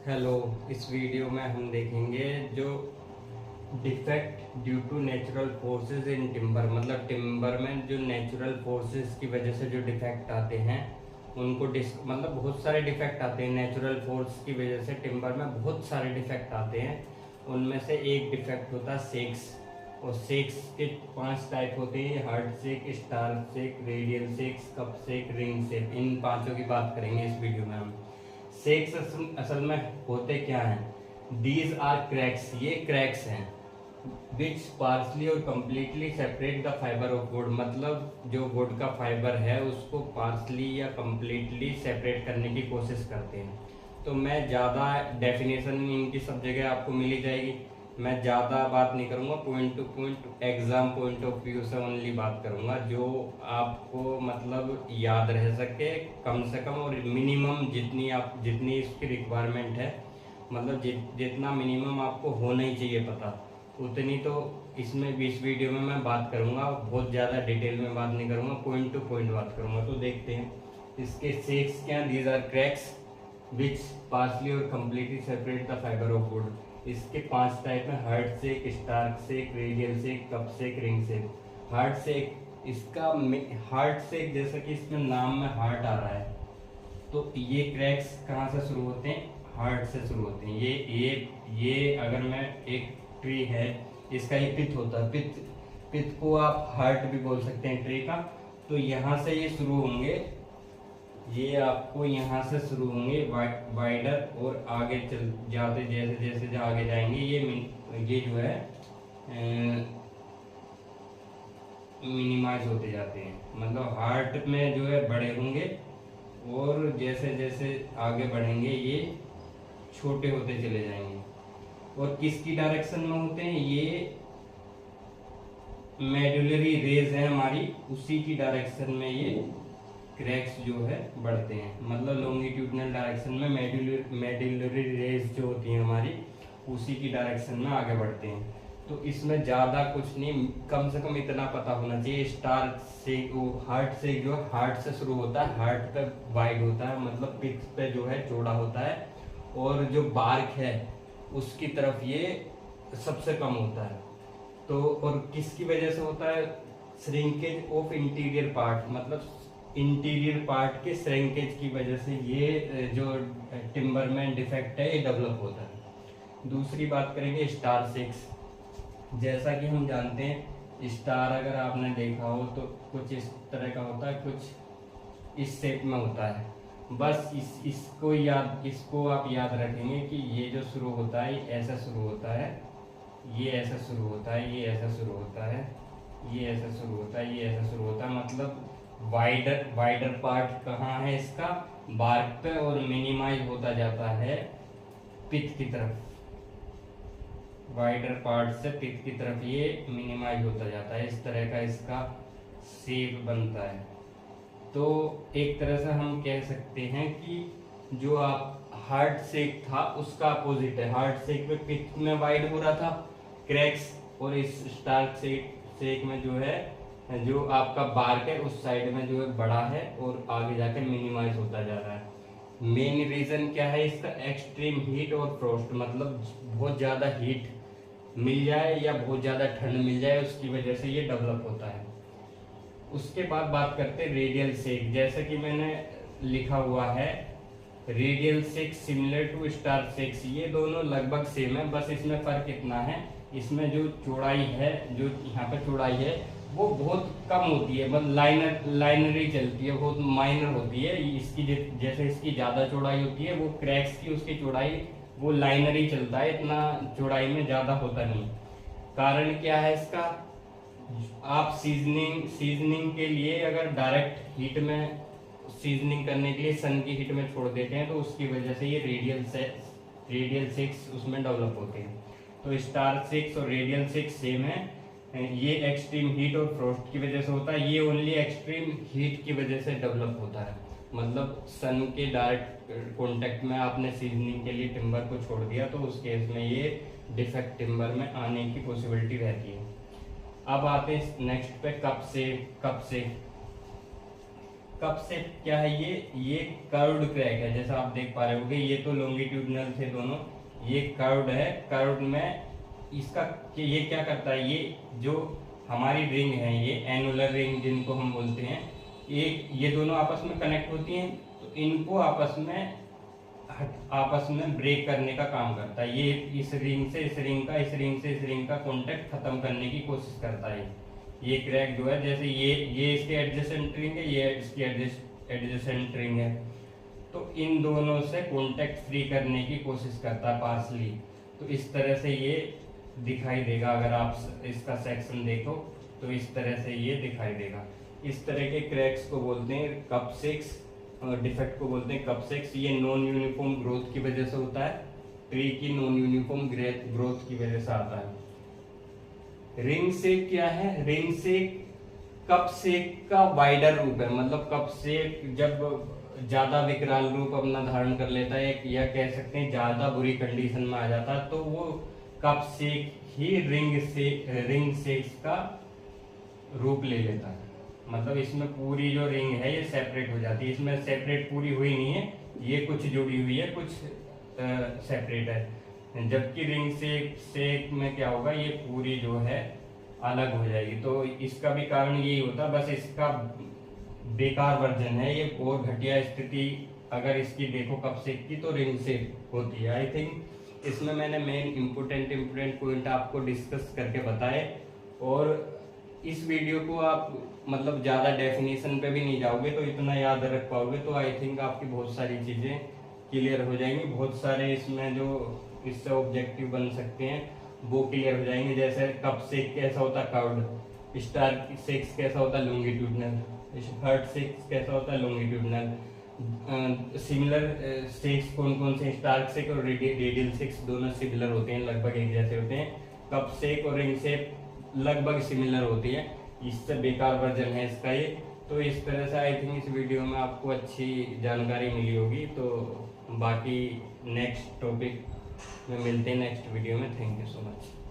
Hello. इस video में हम देखेंगे जो defect due to natural forces in timber, मतलब टिम्बर में जो नेचुरल फोर्सेस की वजह से जो डिफेक्ट आते हैं उनको मतलब बहुत सारे डिफेक्ट आते हैं नेचुरल फोर्स की वजह से। टिम्बर में बहुत सारे डिफेक्ट आते हैं, उनमें से एक डिफेक्ट होता है सेक्स। और सेक्स के 5 टाइप होते हैं: हार्ड सेक, स्टार सेक, radial sex, cup shake, ring सेक। इन पांचों की बात करेंगे इस वीडियो में हम। सेक्स असल में होते क्या हैं? दीज आर क्रैक्स, ये क्रैक्स हैं विच पार्सली और completely separate the fibre of would, मतलब जो वुड का फाइबर है उसको पार्सली या कम्प्लीटली सेपरेट करने की कोशिश करते हैं। तो मैं ज़्यादा डेफिनेशन इनकी सब जगह आपको मिल ही जाएगी, मैं ज़्यादा बात नहीं करूँगा, point two point exam point of view से ओनली बात करूँगा जो आपको मतलब याद रह सके कम से कम, और मिनिमम जितनी इसकी रिक्वायरमेंट है, मतलब जितना मिनिमम आपको होना ही चाहिए पता, उतनी तो इसमें 20 वीडियो में मैं बात करूँगा। बहुत ज़्यादा डिटेल में बात नहीं करूँगा, पॉइंट टू पॉइंट बात करूँगा। तो देखते हैं इसके सेक्स क्या। These are cracks which partly और completely separate the fibre of wood. इसके 5 टाइप हैं: heart shake, star shake, radial shake, cup shake, ring shake. Heart shake, इसका हार्ड सेक जैसा कि इसमें नाम में हार्ट आ रहा है, तो ये क्रैक्स कहाँ से शुरू होते हैं? हार्ट से शुरू होते हैं। ये अगर मैं एक ट्री है, इसका ही पित होता है, पित को आप हार्ट भी बोल सकते हैं ट्री का। तो यहाँ से ये शुरू होंगे, ये आपको यहाँ से शुरू होंगे वाइडर, और आगे चल जाते जैसे जैसे आगे जाएंगे ये जो है मिनिमाइज होते जाते हैं, मतलब हार्ट में जो है बड़े होंगे, और जैसे जैसे आगे बढ़ेंगे ये छोटे होते चले जाएंगे। और किसकी डायरेक्शन में होते हैं? ये मेडुलरी रेज है हमारी, उसी की डायरेक्शन में ये क्रैक्स जो है बढ़ते हैं, मतलब लॉन्गिट्यूडनल डायरेक्शन में मेडुलरी रेज जो होती हैं हमारी, उसी की डायरेक्शन में आगे बढ़ते हैं। तो इसमें ज़्यादा कुछ नहीं, कम से कम इतना पता होना चाहिए। स्टार से वो हार्ट से जो हार्ट से शुरू होता है, हार्ट पे वाइड होता है, मतलब पिथ पे जो है चौड़ा होता है, और जो बार्क है उसकी तरफ ये सबसे कम होता है। तो और किसकी वजह से होता है? श्रिंकेज ऑफ इंटीरियर पार्ट, मतलब इंटीरियर पार्ट के श्रिंकेज की वजह से ये जो टिम्बर में डिफेक्ट है ये डेवलप होता है। दूसरी बात करेंगे स्टार सेक्स। जैसा कि हम जानते हैं स्टार अगर आपने देखा हो तो कुछ इस तरह का होता है, कुछ इस शेप में होता है। बस इसको आप याद रखेंगे कि ये जो शुरू होता है ये ऐसा शुरू होता है, ये ऐसा शुरू होता है, ये ऐसा शुरू होता है, ये ऐसा शुरू होता है, ये ऐसा शुरू होता है। मतलब वाइडर पार्ट कहाँ है इसका? बार्क पे, और मिनिमाइज होता जाता है पिथ की तरफ। वाइडर पार्ट से पिथ की तरफ ये मिनिमाइज होता जाता है, इस तरह का इसका शेप बनता है। तो एक तरह से हम कह सकते हैं कि जो आप हार्ट शेक था उसका अपोजिट है। हार्ट शेक में पिथ में वाइड हो रहा था क्रैक्स, और इस स्टार्क शेक में जो है जो आपका बार्क है उस साइड में जो है बड़ा है और आगे जाकर मिनिमाइज होता जा रहा है। मेन रीजन क्या है इसका? एक्सट्रीम हीट और फ्रोस्ट, मतलब बहुत ज़्यादा हीट मिल जाए या बहुत ज़्यादा ठंड मिल जाए, उसकी वजह से ये डेवलप होता है। उसके बाद बात करते हैं रेडियल सेक। जैसे कि मैंने लिखा हुआ है radial shake similar to star shakes, ये दोनों लगभग सेम है, बस इसमें फ़र्क इतना है, इसमें जो चौड़ाई है, जो यहाँ पर चौड़ाई है वो बहुत कम होती है, मतलब लाइनरी चलती है, बहुत माइनर होती है। इसकी जैसे इसकी ज़्यादा चौड़ाई होती है, वो क्रैक्स की उसकी चौड़ाई वो लाइनरी चलता है, इतना चौड़ाई में ज़्यादा होता नहीं। कारण क्या है इसका? आप सीजनिंग के लिए अगर डायरेक्ट हीट में सीजनिंग करने के लिए सन की हीट में छोड़ देते हैं तो उसकी वजह से ये रेडियल सेक्स उसमें डेवलप होते हैं। तो स्टार सेक्स और रेडियल सेक्स सेम है, ये एक्सट्रीम हीट और फ्रोस्ट की वजह से होता है, ये ओनली एक्सट्रीम हीट की वजह से डेवलप होता है। मतलब सन के डायरेक्ट कांटेक्ट में आपने सीजनिंग के लिए टिम्बर को छोड़ दिया तो उस केस में ये डिफेक्ट टिम्बर में आने की पॉसिबिलिटी रहती है। अब आते हैं नेक्स्ट पे कप से कप से क्या है, ये कर्व्ड क्रैक है, जैसा आप देख पा रहे होगे। ये तो लॉन्गिट्यूडनल थे दोनों, ये कर्व्ड है। कर्व्ड में इसका ये क्या करता है, ये जो हमारी रिंग है, ये एनुलर रिंग जिनको हम बोलते हैं, ये दोनों आपस में कनेक्ट होती हैं, तो इनको आपस में ब्रेक करने का काम करता है। ये इस रिंग से इस रिंग का, इस रिंग से इस रिंग का कांटेक्ट खत्म करने की कोशिश करता है। ये क्रैक जो है, जैसे ये इसके एडजेसेंट रिंग है, ये इसकी एडजेसेंट रिंग है, तो इन दोनों से कांटेक्ट फ्री करने की कोशिश करता है पार्सली। तो इस तरह से ये दिखाई देगा, अगर आप इसका सेक्शन देखो तो इस तरह से ये दिखाई देगा। इस तरह के क्रैक्स को बोलते हैं कप सेक्स, डिफेक्ट को बोलते हैं कप सेक्स। ये नॉन यूनिफॉर्म ग्रोथ की वजह से होता है, ट्री की नॉन यूनिफॉर्म ग्रोथ की वजह से आता है। रिंग सेक क्या है, रिंग सेक कप सेक का वाइडर रूप है। मतलब कप सेक जब ज्यादा विकराल रूप अपना धारण कर लेता है, या कह सकते हैं ज्यादा बुरी कंडीशन में आ जाता है, तो वो कप सेक ही रिंग सेक्स का रूप ले लेता है। मतलब इसमें पूरी जो रिंग है ये सेपरेट हो जाती है। इसमें सेपरेट पूरी हुई नहीं है, ये कुछ जुड़ी हुई है, कुछ सेपरेट है। जबकि रिंग सेक में क्या होगा, ये पूरी जो है अलग हो जाएगी। तो इसका भी कारण यही होता है, बस इसका बेकार वर्जन है ये, और घटिया स्थिति अगर इसकी देखो कप सेक की, तो रिंग सेक होती है। आई थिंक इसमें मैंने मेन इम्पोर्टेंट पॉइंट आपको डिस्कस करके बताए, और इस वीडियो को आप मतलब ज़्यादा डेफिनेशन पे भी नहीं जाओगे, तो इतना याद रख पाओगे, तो आई थिंक आपकी बहुत सारी चीज़ें क्लियर हो जाएंगी। बहुत सारे इसमें जो इससे ऑब्जेक्टिव बन सकते हैं वो क्लियर हो जाएंगे। जैसे कप सेक कैसा होता है कर्व्ड, स्टार सेक्स कैसा होता है लॉन्गिट्यूडनल, हर्ट सेक्स कैसा होता है लॉन्गिट्यूडनल, सिमिलर सेक्स कौन कौन से, स्टार सेक और रेडियल सेक्स दोनों सिमिलर होते हैं, लगभग एक जैसे होते हैं। कप सेक और रिंग सेक लगभग सिमिलर होती है, इससे बेकार वर्जन है इसका ये। तो इस तरह से आई थिंक इस वीडियो में आपको अच्छी जानकारी मिली होगी। तो बाकी नेक्स्ट टॉपिक में मिलते हैं नेक्स्ट वीडियो में। Thank you so much.